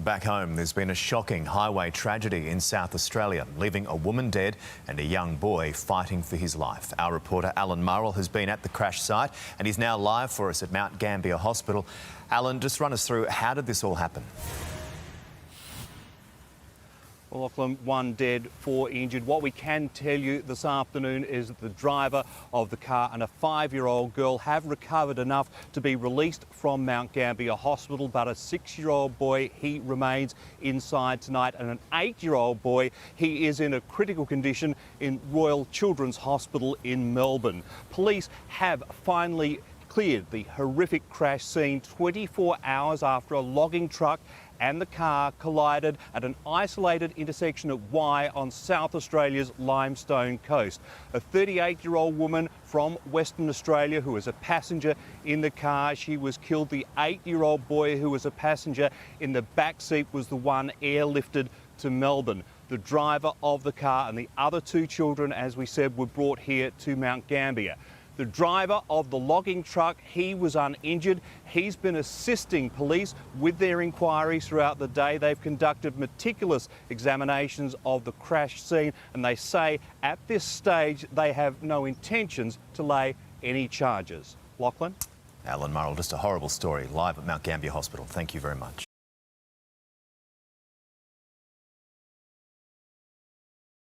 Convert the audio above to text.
Back home, there's been a shocking highway tragedy in South Australia, leaving a woman dead and a young boy fighting for his life. Our reporter Alan Murrell has been at the crash site and he's now live for us at Mount Gambier Hospital. Alan, just run us through, how did this all happen? Well, Lachlan, 1 dead, 4 injured. What we can tell you this afternoon is that the driver of the car and a 5-year-old girl have recovered enough to be released from Mount Gambier Hospital, but a 6-year-old boy, he remains inside tonight, and an 8-year-old boy, he is in a critical condition in Royal Children's Hospital in Melbourne. Police have finally cleared the horrific crash scene 24 hours after a logging truck and the car collided at an isolated intersection at Wye on South Australia's Limestone Coast. A 38-year-old woman from Western Australia who was a passenger in the car, she was killed. The 8-year-old boy who was a passenger in the back seat was the one airlifted to Melbourne. The driver of the car and the other 2 children, as we said, were brought here to Mount Gambier. The driver of the logging truck, he was uninjured. He's been assisting police with their inquiries throughout the day. They've conducted meticulous examinations of the crash scene, and they say at this stage they have no intentions to lay any charges. Lachlan? Alan Murrell, just a horrible story, live at Mount Gambier Hospital. Thank you very much.